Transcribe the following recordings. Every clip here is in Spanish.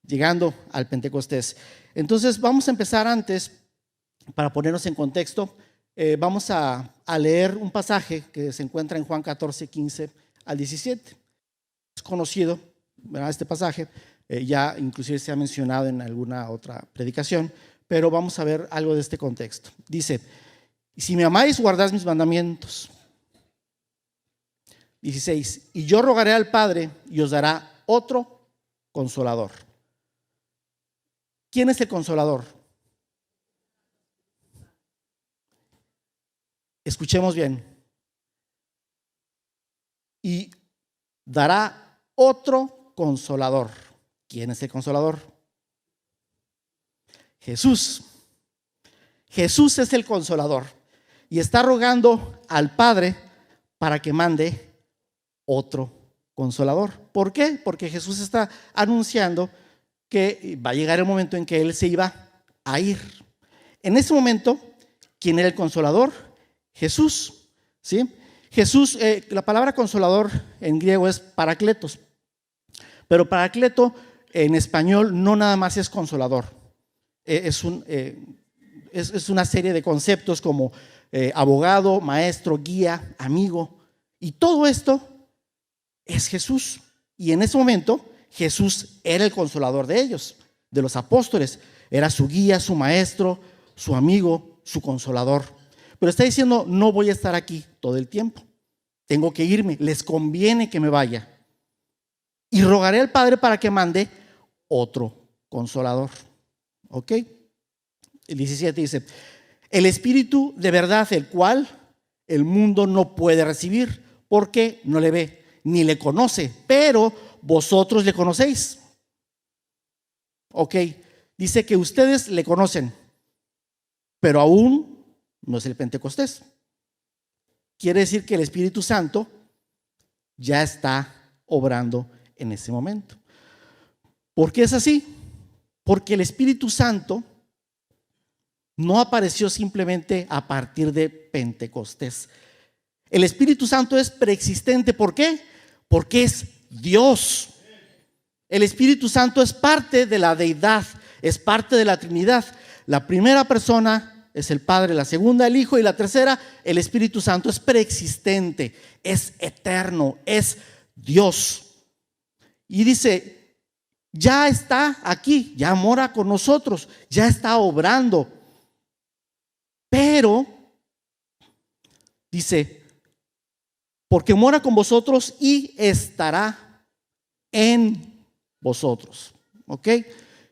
llegando al Pentecostés. Entonces vamos a empezar antes, para ponernos en contexto, vamos a leer un pasaje que se encuentra en Juan 14, 15 al 17. Es conocido, ¿verdad? Este pasaje, ya inclusive se ha mencionado en alguna otra predicación, pero vamos a ver algo de este contexto. Dice: si me amáis, guardad mis mandamientos. 16. Y yo rogaré al Padre y os dará otro consolador. ¿Quién es el consolador? Escuchemos bien. Y dará otro consolador. ¿Quién es el consolador? Jesús. Jesús es el consolador y está rogando al Padre para que mande otro consolador. ¿Por qué? Porque Jesús está anunciando que va a llegar el momento en que Él se iba a ir. En ese momento, ¿quién era el consolador? Jesús, ¿sí? Jesús, la palabra consolador en griego es parakletos, pero parakleto en español no nada más es consolador, es una serie de conceptos como abogado, maestro, guía, amigo, y todo esto es Jesús. Y en ese momento Jesús era el consolador de ellos, de los apóstoles, era su guía, su maestro, su amigo, su consolador. Pero está diciendo: no voy a estar aquí todo el tiempo, tengo que irme, les conviene que me vaya. Y rogaré al Padre para que mande otro consolador. ¿Ok? El 17 dice: el Espíritu de verdad, el cual el mundo no puede recibir, porque no le ve ni le conoce, pero vosotros le conocéis. Ok, dice que ustedes le conocen, pero aún no es el Pentecostés. Quiere decir que el Espíritu Santo ya está obrando en ese momento. ¿Por qué es así? Porque el Espíritu Santo no apareció simplemente a partir de Pentecostés. El Espíritu Santo es preexistente. ¿Por qué? Porque es Dios. El Espíritu Santo es parte de la deidad, es parte de la Trinidad. La primera persona es el Padre, la segunda el Hijo y la tercera el Espíritu Santo. Es preexistente, es eterno, es Dios. Y dice: ya está aquí, ya mora con nosotros, ya está obrando. Pero dice: porque mora con vosotros y estará en vosotros. ¿Ok?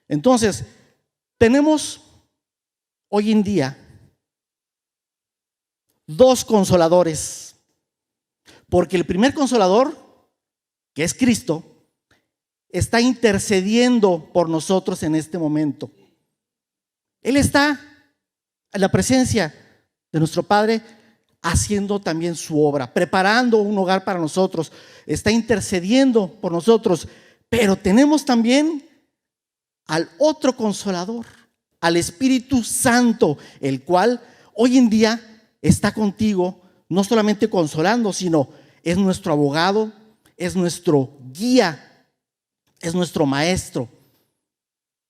Entonces, tenemos hoy en día dos consoladores. Porque el primer consolador, que es Cristo, está intercediendo por nosotros en este momento. Él está en la presencia de nuestro Padre, haciendo también su obra, preparando un hogar para nosotros, está intercediendo por nosotros. Pero tenemos también al otro consolador, al Espíritu Santo, el cual hoy en día está contigo, no solamente consolando, sino es nuestro abogado, es nuestro guía, es nuestro maestro.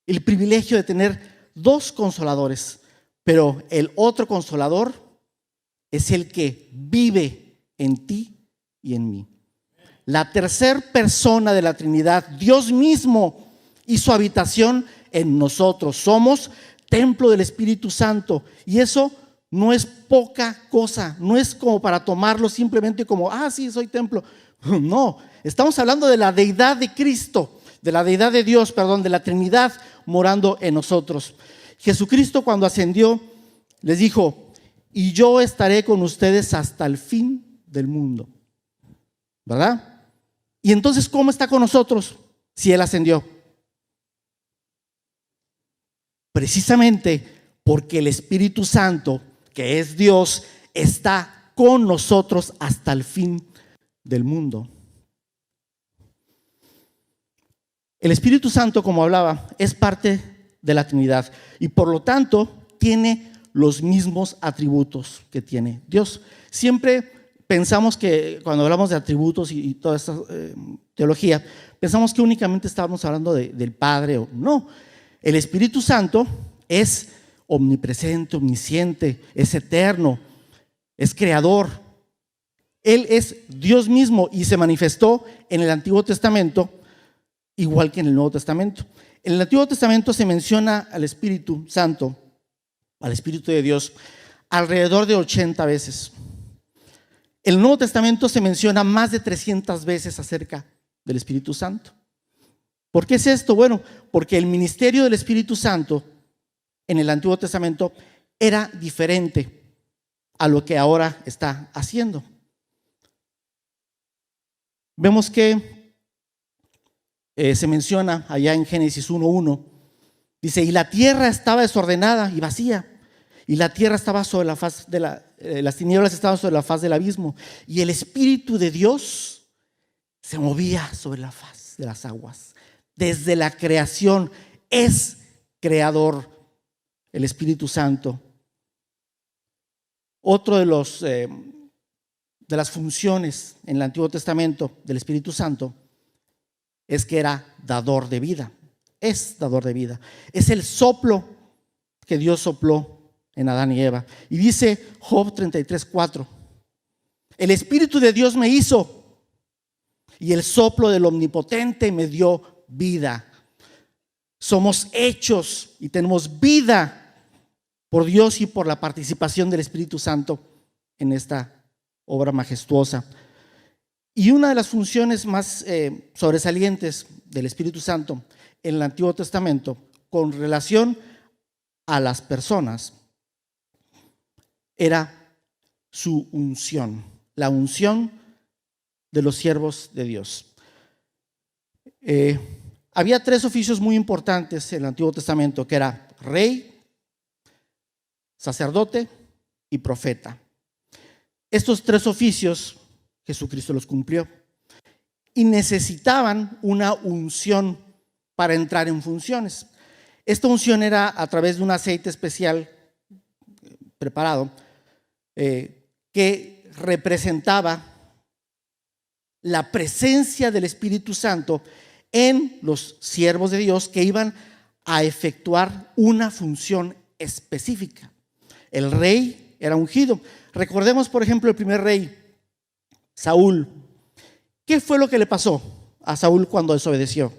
El privilegio de tener dos consoladores, pero el otro consolador es el que vive en ti y en mí. La tercera persona de la Trinidad, Dios mismo, hizo habitación en nosotros. Somos templo del Espíritu Santo, y eso no es poca cosa, no es como para tomarlo simplemente como: sí, soy templo. No, estamos hablando de la deidad de Cristo, de la deidad de Dios, de la Trinidad morando en nosotros. Jesucristo, cuando ascendió, les dijo: y yo estaré con ustedes hasta el fin del mundo. ¿Verdad? Y entonces, ¿cómo está con nosotros si Él ascendió? Precisamente porque el Espíritu Santo, que es Dios, está con nosotros hasta el fin del mundo. El Espíritu Santo, como hablaba, es parte de la Trinidad y por lo tanto tiene los mismos atributos que tiene Dios. Siempre pensamos que cuando hablamos de atributos y toda esta teología, pensamos que únicamente estábamos hablando del Padre. O no, el Espíritu Santo es omnipresente, omnisciente, es eterno, es creador. Él es Dios mismo y se manifestó en el Antiguo Testamento igual que en el Nuevo Testamento. En el Antiguo Testamento se menciona al Espíritu Santo, al Espíritu de Dios, alrededor de 80 veces. En el Nuevo Testamento se menciona más de 300 veces acerca del Espíritu Santo. ¿Por qué es esto? Bueno, porque el ministerio del Espíritu Santo en el Antiguo Testamento era diferente a lo que ahora está haciendo. Vemos que se menciona allá en Génesis 1:1, dice: y la tierra estaba desordenada y vacía, y la tierra estaba sobre la faz de las tinieblas estaban sobre la faz del abismo, y el Espíritu de Dios se movía sobre la faz de las aguas. Desde la creación es creador el Espíritu Santo. Otro de las funciones en el Antiguo Testamento del Espíritu Santo es que era dador de vida. Es dador de vida. Es el soplo que Dios sopló en Adán y Eva. Y dice Job 33:4: el Espíritu de Dios me hizo, y el soplo del Omnipotente me dio vida. Somos hechos y tenemos vida por Dios y por la participación del Espíritu Santo en esta obra majestuosa. Y una de las funciones más sobresalientes del Espíritu Santo en el Antiguo Testamento con relación a las personas era su unción, la unción de los siervos de Dios. Había 3 oficios muy importantes en el Antiguo Testamento, que era rey, sacerdote y profeta. Estos 3 oficios Jesucristo los cumplió y necesitaban una unción para entrar en funciones. Esta unción era a través de un aceite especial preparado que representaba la presencia del Espíritu Santo en los siervos de Dios que iban a efectuar una función específica. El rey era ungido. Recordemos, por ejemplo, el primer rey, Saúl. ¿Qué fue lo que le pasó a Saúl cuando desobedeció?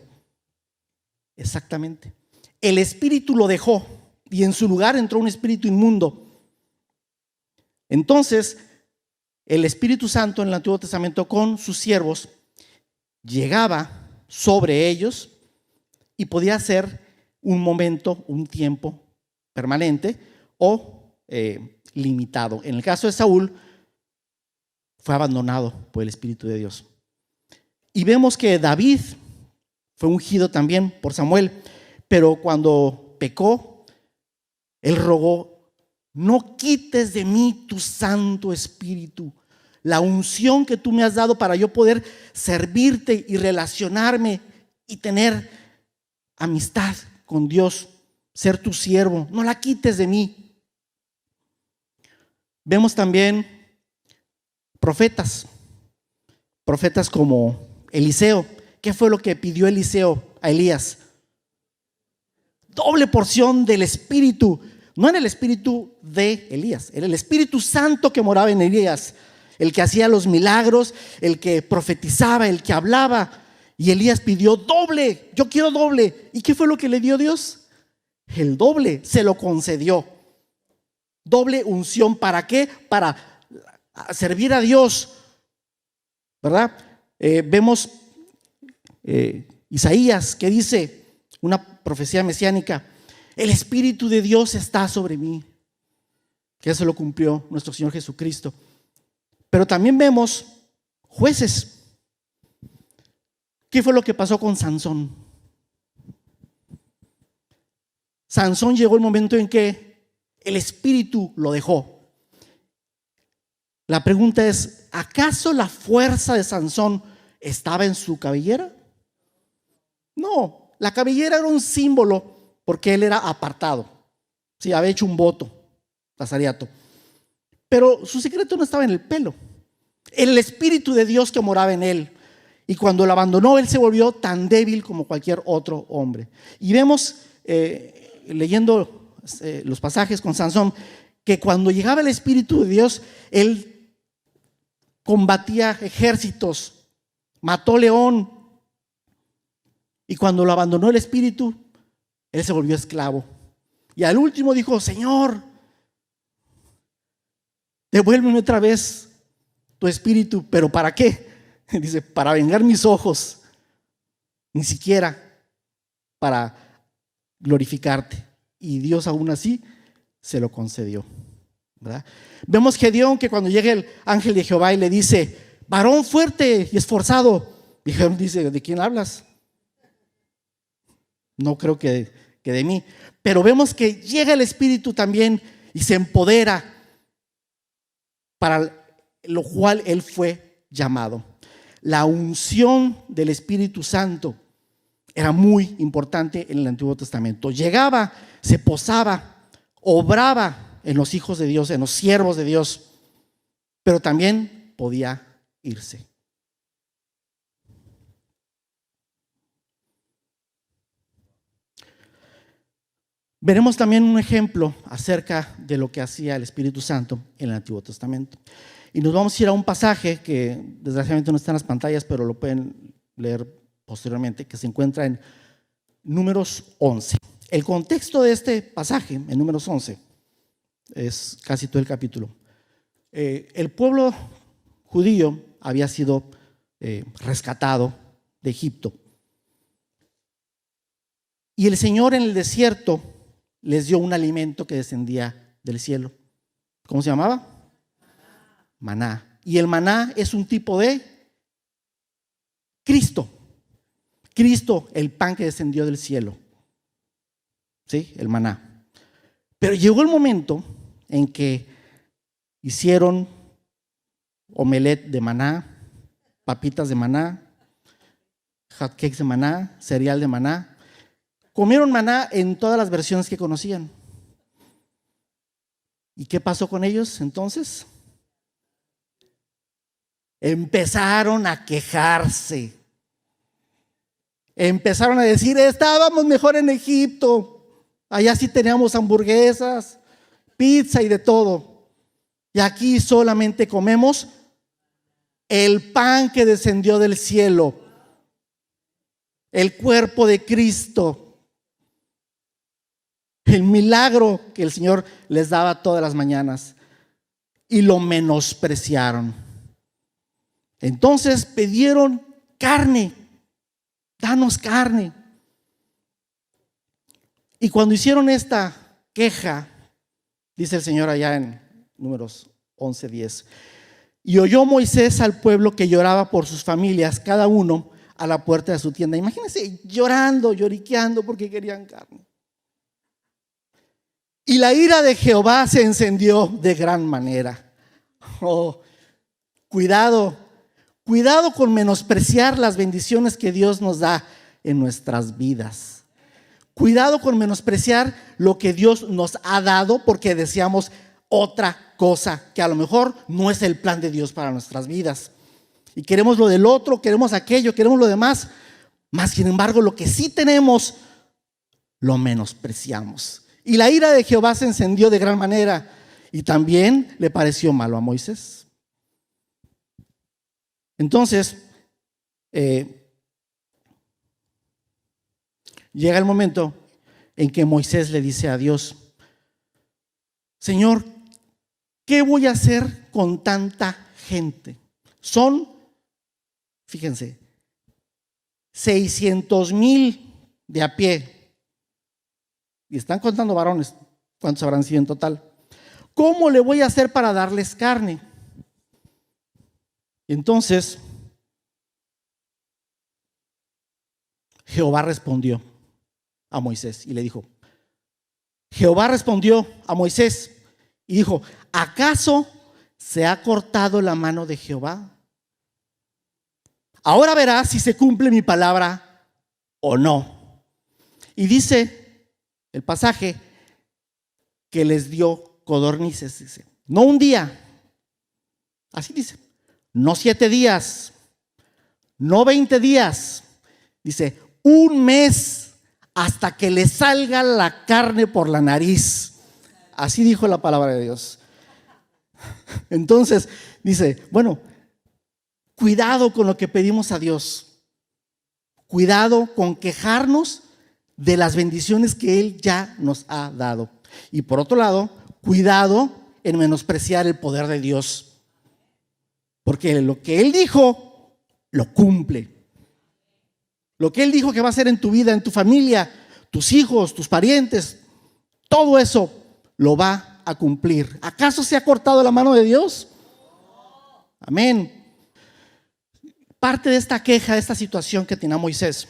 Exactamente, el espíritu lo dejó y en su lugar entró un espíritu inmundo. Entonces el Espíritu Santo en el Antiguo Testamento con sus siervos llegaba sobre ellos y podía ser un momento, un tiempo permanente o limitado. En el caso de Saúl fue abandonado por el Espíritu de Dios. Y vemos que David fue ungido también por Samuel, pero cuando pecó, él rogó: no quites de mí tu Santo Espíritu, la unción que tú me has dado para yo poder servirte y relacionarme y tener amistad con Dios, ser tu siervo, no la quites de mí. Vemos también profetas como Eliseo. ¿Qué fue lo que pidió Eliseo a Elías? Doble porción del Espíritu. No era el Espíritu de Elías, era el Espíritu Santo que moraba en Elías, el que hacía los milagros, el que profetizaba, el que hablaba. Y Elías pidió doble: yo quiero doble. ¿Y qué fue lo que le dio Dios? El doble, se lo concedió. Doble unción, ¿para qué? Para servir a Dios, ¿verdad? Vemos Isaías, que dice, una profecía mesiánica: el Espíritu de Dios está sobre mí, que eso lo cumplió nuestro Señor Jesucristo. Pero también vemos jueces. ¿Qué fue lo que pasó con Sansón? Sansón llegó el momento en que el Espíritu lo dejó. La pregunta es: ¿acaso la fuerza de Sansón estaba en su cabellera? No, la cabellera era un símbolo porque él era apartado. Sí, había hecho un voto, nazariato. Pero su secreto no estaba en el pelo. el Espíritu de Dios que moraba en él. Y cuando lo abandonó, él se volvió tan débil como cualquier otro hombre. Y vemos, leyendo los pasajes con Sansón, que cuando llegaba el Espíritu de Dios, él combatía ejércitos, mató león. Y cuando lo abandonó el Espíritu, él se volvió esclavo. Y al último dijo: Señor, devuélveme otra vez tu espíritu. ¿Pero para qué? Dice: para vengar mis ojos, ni siquiera para glorificarte. Y Dios aún así se lo concedió, ¿verdad? Vemos Gedeón, que cuando llega el ángel de Jehová y le dice: varón fuerte y esforzado, y Gedeón dice: ¿de quién hablas? No creo que de mí. Pero vemos que llega el Espíritu también y se empodera, para lo cual él fue llamado. La unción del Espíritu Santo era muy importante en el Antiguo Testamento. Llegaba, se posaba, obraba en los hijos de Dios, en los siervos de Dios, pero también podía irse. Veremos también un ejemplo acerca de lo que hacía el Espíritu Santo en el Antiguo Testamento. Y nos vamos a ir a un pasaje que desgraciadamente no está en las pantallas, pero lo pueden leer posteriormente, que se encuentra en Números 11. El contexto de este pasaje, en Números 11, es casi todo el capítulo. El pueblo judío había sido rescatado de Egipto. Y el Señor en el desierto les dio un alimento que descendía del cielo. ¿Cómo se llamaba? Maná. Y el maná es un tipo de Cristo. Cristo, el pan que descendió del cielo. ¿Sí? El maná. Pero llegó el momento en que hicieron omelette de maná, papitas de maná, hotcakes de maná, cereal de maná. Comieron maná en todas las versiones que conocían. ¿Y qué pasó con ellos entonces? Empezaron a quejarse. Empezaron a decir: estábamos mejor en Egipto. Allá sí teníamos hamburguesas, pizza y de todo. Y aquí solamente comemos el pan que descendió del cielo, el cuerpo de Cristo. El milagro que el Señor les daba todas las mañanas, y lo menospreciaron. Entonces pidieron carne, danos carne. Y cuando hicieron esta queja, dice el Señor allá en Números 11:10, y oyó Moisés al pueblo que lloraba por sus familias, cada uno a la puerta de su tienda. Imagínense, llorando, lloriqueando porque querían carne. Y la ira de Jehová se encendió de gran manera. Oh, cuidado con menospreciar las bendiciones que Dios nos da en nuestras vidas. Cuidado con menospreciar lo que Dios nos ha dado porque deseamos otra cosa que a lo mejor no es el plan de Dios para nuestras vidas. Y queremos lo del otro, queremos aquello, queremos lo demás. Mas sin embargo, lo que sí tenemos, lo menospreciamos. Y la ira de Jehová se encendió de gran manera, y también le pareció malo a Moisés. Entonces, llega el momento en que Moisés le dice a Dios: Señor, ¿qué voy a hacer con tanta gente? Son, fíjense, 600,000 de a pie. Y están contando varones, ¿cuántos habrán sido en total? ¿Cómo le voy a hacer para darles carne? Entonces, Jehová respondió a Moisés y le dijo: Jehová respondió a Moisés y dijo: ¿acaso se ha cortado la mano de Jehová? Ahora verás si se cumple mi palabra o no. Y dice el pasaje que les dio codornices, dice, no un día, así dice, no 7 días, no 20 días, dice, 1 mes hasta que le salga la carne por la nariz. Así dijo la palabra de Dios. Entonces, dice, bueno, cuidado con lo que pedimos a Dios. Cuidado con quejarnos de las bendiciones que Él ya nos ha dado. Y por otro lado, cuidado en menospreciar el poder de Dios. Porque lo que Él dijo, lo cumple. Lo que Él dijo que va a hacer en tu vida, en tu familia, tus hijos, tus parientes, todo eso lo va a cumplir. ¿Acaso se ha cortado la mano de Dios? Amén. Parte de esta queja, de esta situación que tenía Moisés,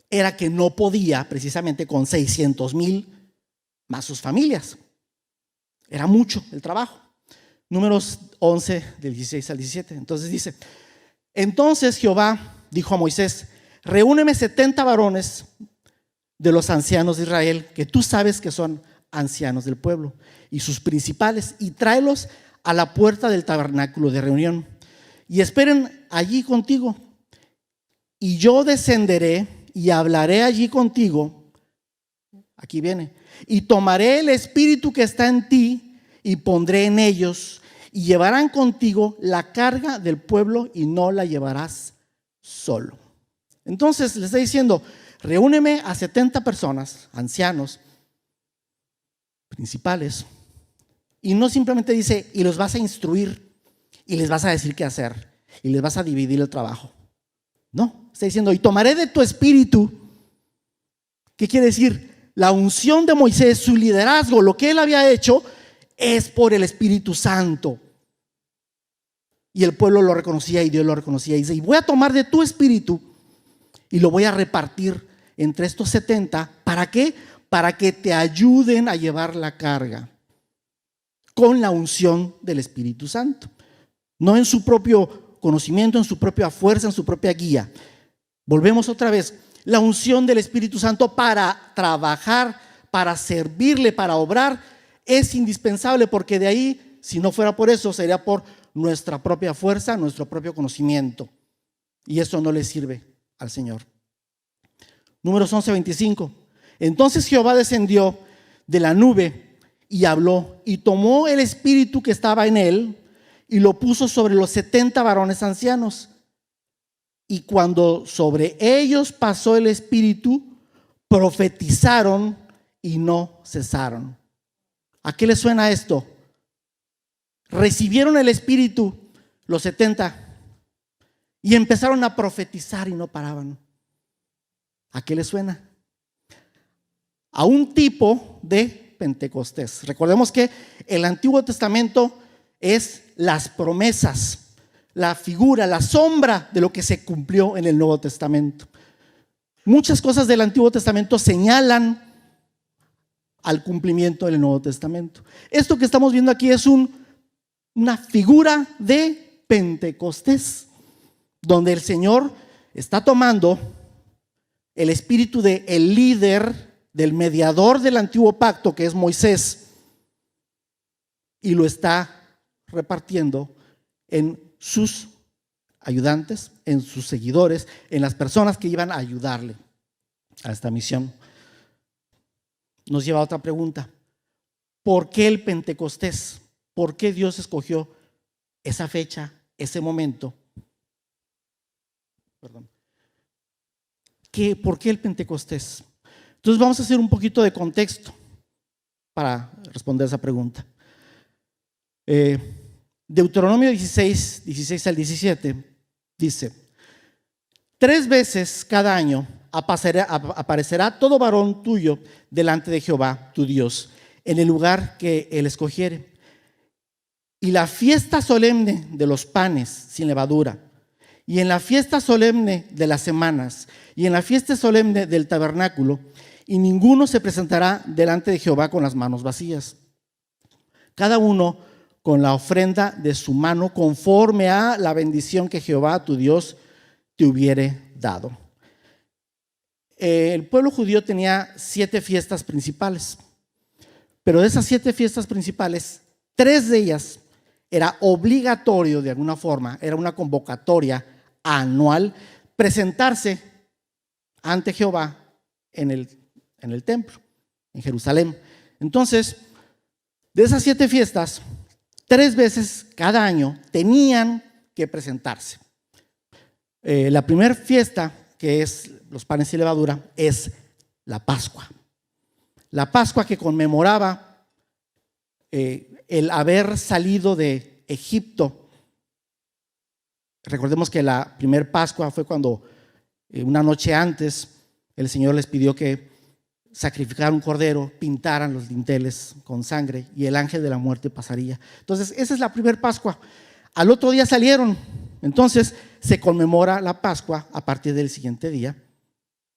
era que no podía precisamente con 600,000 más sus familias. Era mucho el trabajo. Números 11, del 16 al 17. Entonces dice, entonces Jehová dijo a Moisés, reúneme 70 varones de los ancianos de Israel, que tú sabes que son ancianos del pueblo, y sus principales, y tráelos a la puerta del tabernáculo de reunión, y esperen allí contigo, y yo descenderé y hablaré allí contigo. Aquí viene, y tomaré el espíritu que está en ti y pondré en ellos, y llevarán contigo la carga del pueblo y no la llevarás solo. Entonces le está diciendo, reúneme a 70 personas, ancianos, principales, y no simplemente dice, y los vas a instruir, y les vas a decir qué hacer, y les vas a dividir el trabajo. No, está diciendo, y tomaré de tu espíritu. ¿Qué quiere decir? La unción de Moisés, su liderazgo, lo que él había hecho, es por el Espíritu Santo. Y el pueblo lo reconocía y Dios lo reconocía. Y dice, y voy a tomar de tu espíritu y lo voy a repartir entre estos 70. ¿Para qué? Para que te ayuden a llevar la carga con la unción del Espíritu Santo. No en su propio conocimiento, en su propia fuerza, en su propia guía. Volvemos otra vez. La unción del Espíritu Santo para trabajar, para servirle, para obrar, es indispensable, porque de ahí, si no fuera por eso, sería por nuestra propia fuerza, nuestro propio conocimiento. Y eso no le sirve al Señor. Números 11:25. Entonces Jehová descendió de la nube y habló, y tomó el espíritu que estaba en él y lo puso sobre los 70 varones ancianos. Y cuando sobre ellos pasó el espíritu, profetizaron y no cesaron. ¿A qué les suena esto? Recibieron el espíritu los 70 y empezaron a profetizar y no paraban. ¿A qué les suena? A un tipo de Pentecostés. Recordemos que el Antiguo Testamento es las promesas, la figura, la sombra de lo que se cumplió en el Nuevo Testamento. Muchas cosas del Antiguo Testamento señalan al cumplimiento del Nuevo Testamento. Esto que estamos viendo aquí es una figura de Pentecostés, donde el Señor está tomando el espíritu del líder, del mediador del antiguo pacto, que es Moisés, y lo está repartiendo en sus ayudantes, en sus seguidores, en las personas que iban a ayudarle a esta misión. Nos lleva a otra pregunta. ¿Por qué el Pentecostés? ¿Por qué Dios escogió esa fecha, ese momento? Perdón. ¿Por qué el Pentecostés? Entonces vamos a hacer un poquito de contexto para responder esa pregunta. Deuteronomio 16 al 17 dice: 3 veces cada año aparecerá todo varón tuyo delante de Jehová tu Dios en el lugar que él escogiere. Y la fiesta solemne de los panes sin levadura, y en la fiesta solemne de las semanas, y en la fiesta solemne del tabernáculo, y ninguno se presentará delante de Jehová con las manos vacías. Cada uno con la ofrenda de su mano, conforme a la bendición que Jehová tu Dios te hubiere dado. El pueblo judío tenía 7 fiestas principales, pero de esas 7 fiestas principales, 3 de ellas era obligatorio de alguna forma, era una convocatoria anual, presentarse ante Jehová en el templo, en Jerusalén. Entonces, de esas 7 fiestas, 3 veces cada año tenían que presentarse. La primera fiesta, que es los panes y levadura, es la Pascua. La Pascua que conmemoraba el haber salido de Egipto. Recordemos que la primera Pascua fue cuando una noche antes el Señor les pidió que sacrificaran un cordero, pintaran los dinteles con sangre y el ángel de la muerte pasaría. Entonces esa es la primera Pascua. Al otro día salieron. Entonces se conmemora la Pascua a partir del siguiente día,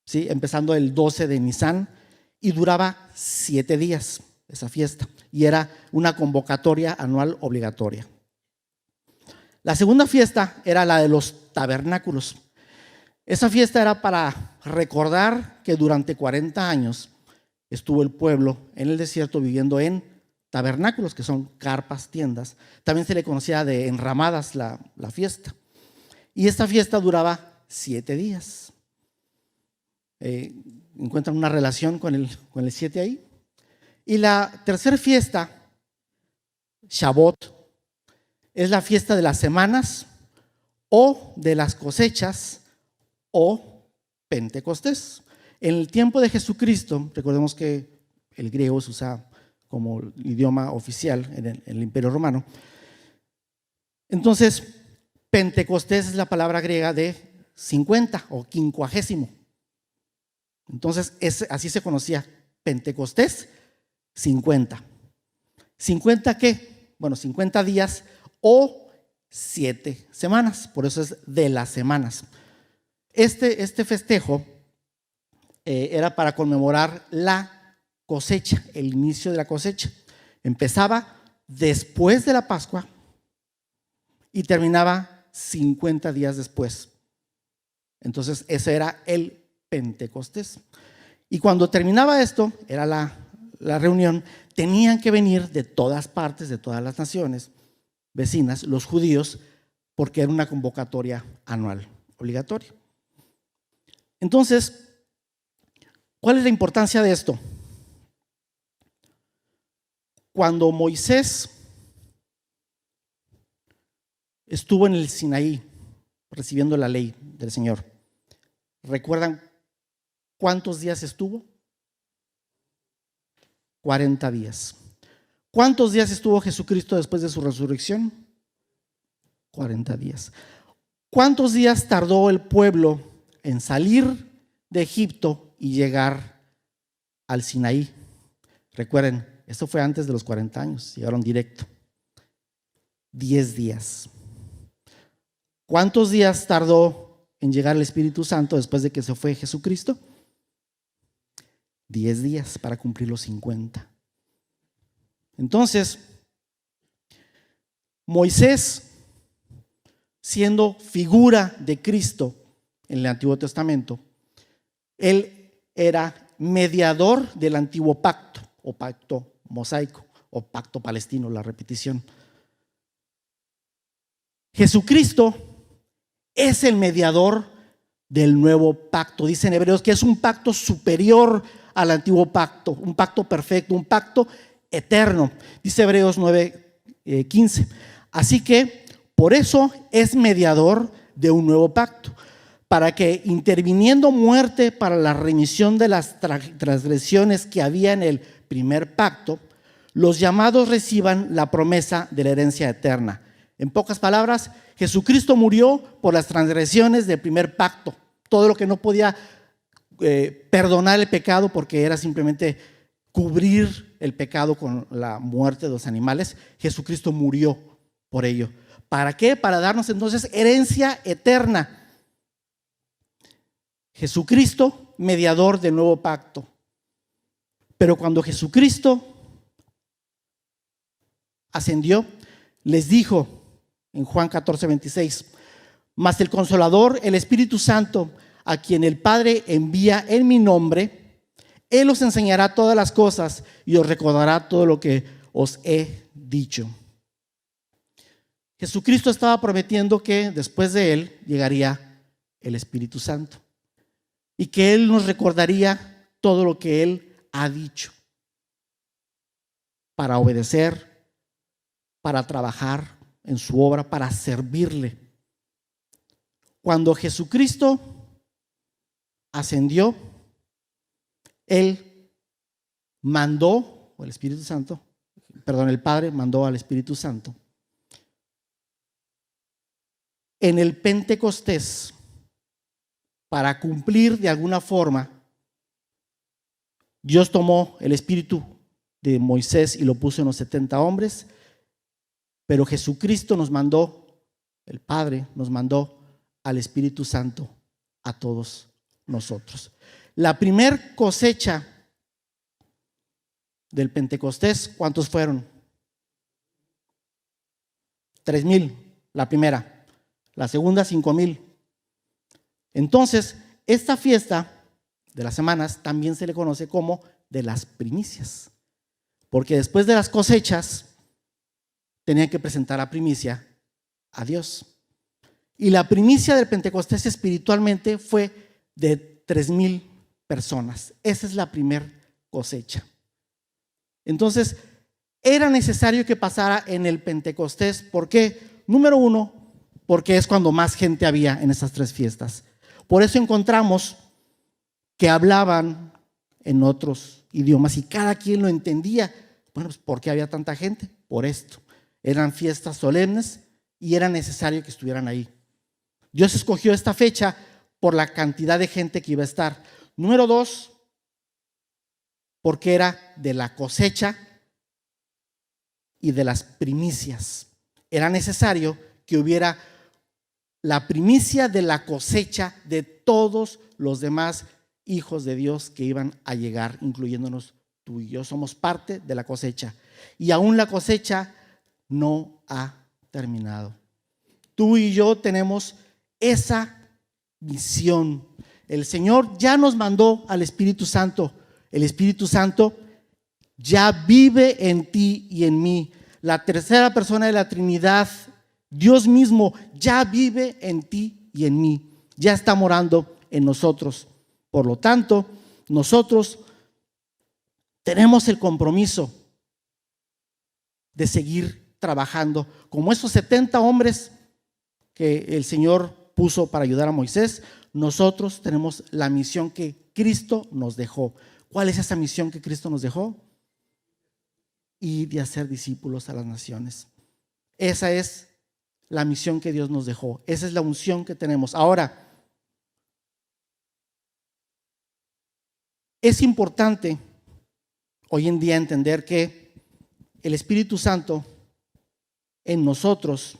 ¿sí? Empezando el 12 de Nisan, y duraba 7 días esa fiesta, y era una convocatoria anual obligatoria. La segunda fiesta era la de los tabernáculos. Esa fiesta era para recordar que durante 40 años estuvo el pueblo en el desierto viviendo en tabernáculos, que son carpas, tiendas. También se le conocía de enramadas la fiesta. Y esta fiesta duraba 7 días. ¿Encuentran una relación con el 7 ahí? Y la tercera fiesta, Shavuot, es la fiesta de las semanas o de las cosechas o Pentecostés. En el tiempo de Jesucristo, recordemos que el griego se usa como idioma oficial en el Imperio Romano. Entonces, Pentecostés es la palabra griega de 50 o 50. Entonces, así se conocía, Pentecostés 50. ¿50 qué? Bueno, 50 días o 7 semanas, por eso es de las semanas. Este festejo era para conmemorar la cosecha, el inicio de la cosecha. Empezaba después de la Pascua y terminaba 50 días después. Entonces ese era el Pentecostés. Y cuando terminaba esto, era la reunión, tenían que venir de todas partes, de todas las naciones vecinas, los judíos, porque era una convocatoria anual, obligatoria. Entonces, ¿cuál es la importancia de esto? Cuando Moisés estuvo en el Sinaí recibiendo la ley del Señor, ¿recuerdan cuántos días estuvo? 40 días. ¿Cuántos días estuvo Jesucristo después de su resurrección? 40 días. ¿Cuántos días tardó el pueblo en salir de Egipto y llegar al Sinaí? Recuerden, esto fue antes de los 40 años, llegaron directo. 10 días. ¿Cuántos días tardó en llegar el Espíritu Santo después de que se fue Jesucristo? 10 días para cumplir los 50. Entonces, Moisés, siendo figura de Cristo en el Antiguo Testamento, él era mediador del antiguo pacto, o pacto mosaico, o pacto palestino, la repetición. Jesucristo es el mediador del nuevo pacto. Dicen Hebreos que es un pacto superior al antiguo pacto, un pacto perfecto, un pacto eterno. Dice Hebreos 9:15. Así que por eso es mediador de un nuevo pacto, para que interviniendo muerte para la remisión de las transgresiones que había en el primer pacto, los llamados reciban la promesa de la herencia eterna. En pocas palabras, Jesucristo murió por las transgresiones del primer pacto, todo lo que no podía perdonar el pecado, porque era simplemente cubrir el pecado con la muerte de los animales. Jesucristo murió por ello. ¿Para qué? Para darnos entonces herencia eterna. Jesucristo, mediador del nuevo pacto. Pero cuando Jesucristo ascendió, les dijo en Juan 14:26, mas el Consolador, el Espíritu Santo, a quien el Padre envía en mi nombre, Él os enseñará todas las cosas y os recordará todo lo que os he dicho. Jesucristo estaba prometiendo que después de Él llegaría el Espíritu Santo y que Él nos recordaría todo lo que Él ha dicho para obedecer, para trabajar en su obra, para servirle. Cuando Jesucristo ascendió, Él mandó, o el Espíritu Santo, perdón, el Padre mandó al Espíritu Santo. En el Pentecostés, para cumplir de alguna forma, Dios tomó el espíritu de Moisés y lo puso en los 70 hombres, pero Jesucristo nos mandó, el Padre nos mandó al Espíritu Santo a todos nosotros. La primer cosecha del Pentecostés, ¿cuántos fueron? 3,000, la primera. La segunda, 5,000. Entonces, esta fiesta de las semanas también se le conoce como de las primicias, porque después de las cosechas tenían que presentar la primicia a Dios. Y la primicia del Pentecostés espiritualmente fue de 3,000 personas. Esa es la primer cosecha. Entonces, era necesario que pasara en el Pentecostés. ¿Por qué? Número uno, porque es cuando más gente había en esas tres fiestas. Por eso encontramos que hablaban en otros idiomas y cada quien lo entendía. Bueno, pues ¿por qué había tanta gente? Por esto. Eran fiestas solemnes y era necesario que estuvieran ahí. Dios escogió esta fecha por la cantidad de gente que iba a estar. Número dos, porque era de la cosecha y de las primicias. Era necesario que hubiera la primicia de la cosecha de todos los demás hijos de Dios que iban a llegar, incluyéndonos tú y yo. Somos parte de la cosecha. Y aún la cosecha no ha terminado. Tú y yo tenemos esa misión. El Señor ya nos mandó al Espíritu Santo. El Espíritu Santo ya vive en ti y en mí. La tercera persona de la Trinidad, Dios mismo, ya vive en ti y en mí. Ya está morando en nosotros. Por lo tanto, nosotros tenemos el compromiso de seguir trabajando como esos 70 hombres que el Señor puso para ayudar a Moisés. Nosotros tenemos la misión que Cristo nos dejó. ¿Cuál es esa misión que Cristo nos dejó? Y de hacer discípulos a las naciones. Esa es la misión que Dios nos dejó. Esa es la unción que tenemos. Ahora, es importante hoy en día entender que el Espíritu Santo en nosotros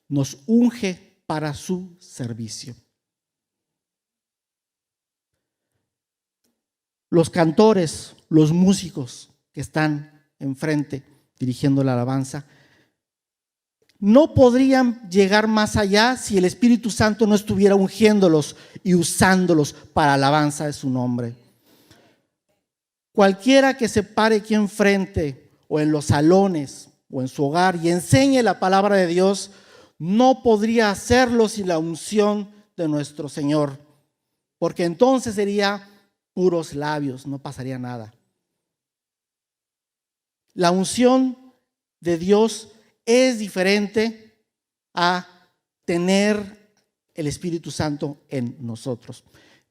nos unge para su servicio. Los cantores, los músicos que están enfrente dirigiendo la alabanza, no podrían llegar más allá si el Espíritu Santo no estuviera ungiéndolos y usándolos para alabanza de su nombre. Cualquiera que se pare aquí enfrente o en los salones o en su hogar y enseñe la palabra de Dios, no podría hacerlo sin la unción de nuestro Señor, porque entonces sería puros labios, no pasaría nada. La unción de Dios es diferente a tener el Espíritu Santo en nosotros.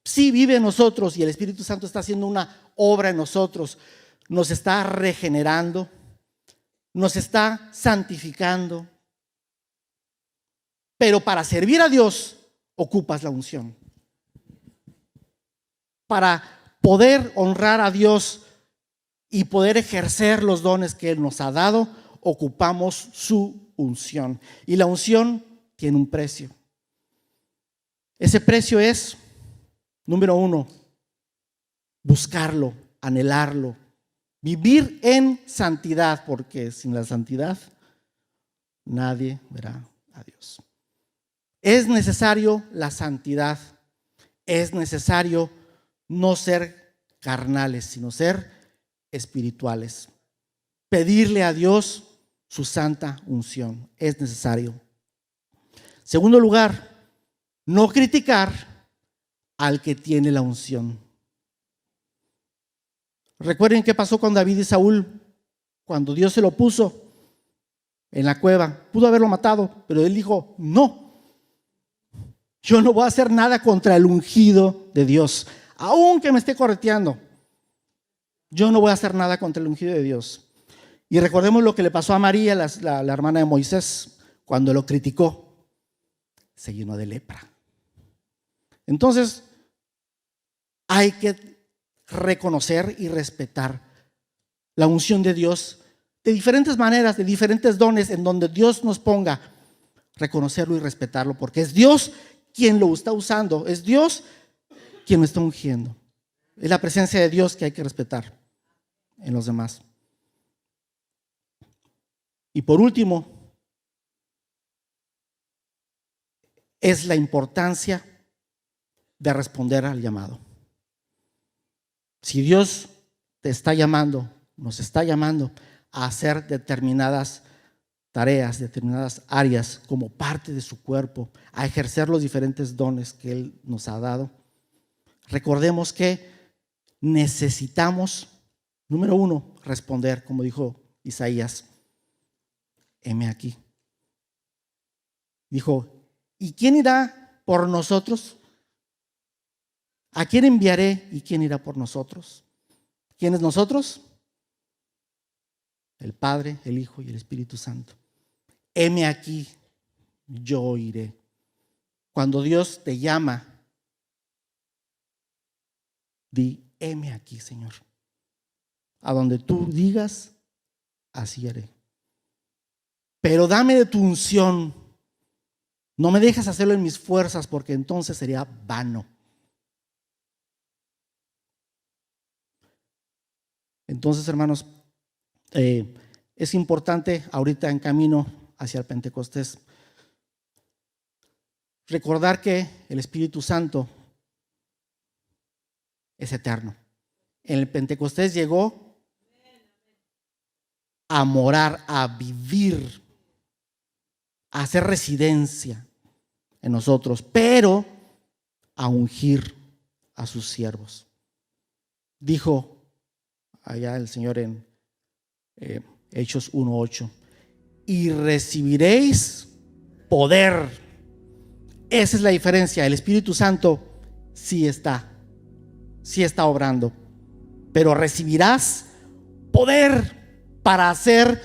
Sí vive en nosotros y el Espíritu Santo está haciendo una obra en nosotros, nos está regenerando, nos está santificando, pero para servir a Dios ocupas la unción. Para poder honrar a Dios y poder ejercer los dones que Él nos ha dado, ocupamos su unción. Y la unción tiene un precio. Ese precio es, número uno, buscarlo, anhelarlo, vivir en santidad, porque sin la santidad nadie verá a Dios. Es necesario la santidad, es necesario no ser carnales, sino ser espirituales. Pedirle a Dios su santa unción. Es necesario. Segundo lugar, no criticar al que tiene la unción. Recuerden qué pasó con David y Saúl cuando Dios se lo puso en la cueva. Pudo haberlo matado, pero él dijo: no, yo no voy a hacer nada contra el ungido de Dios, aunque me esté correteando. Yo no voy a hacer nada contra el ungido de Dios. Y recordemos lo que le pasó a María, la hermana de Moisés, cuando lo criticó. Se llenó de lepra. Entonces, hay que reconocer y respetar la unción de Dios de diferentes maneras, de diferentes dones, en donde Dios nos ponga, reconocerlo y respetarlo, porque es Dios quien lo está usando, es Dios quien lo está ungiendo. Es la presencia de Dios que hay que respetar en los demás. Y por último, es la importancia de responder al llamado. Si Dios te está llamando, nos está llamando a hacer determinadas tareas, determinadas áreas como parte de su cuerpo, a ejercer los diferentes dones que Él nos ha dado, recordemos que necesitamos, número uno, responder, como dijo Isaías: heme aquí. Dijo: ¿y quién irá por nosotros? ¿A quién enviaré y quién irá por nosotros? ¿Quién es nosotros? El Padre, el Hijo y el Espíritu Santo. Heme aquí, yo iré. Cuando Dios te llama, di: heme aquí, Señor. A donde tú digas, así haré. Pero dame de tu unción. No me dejes hacerlo en mis fuerzas, porque entonces sería vano. Entonces, hermanos, es importante ahorita en camino hacia el Pentecostés recordar que el Espíritu Santo es eterno. En el Pentecostés llegó a morar, a vivir, a hacer residencia en nosotros, pero a ungir a sus siervos. Dijo allá el Señor en Hechos 1:8: y recibiréis poder. Esa es la diferencia. El Espíritu Santo sí está obrando, pero recibirás poder para hacer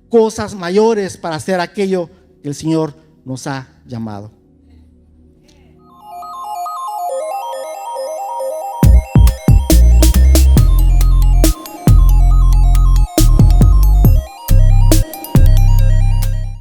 cosas mayores, para hacer aquello que el Señor nos ha llamado.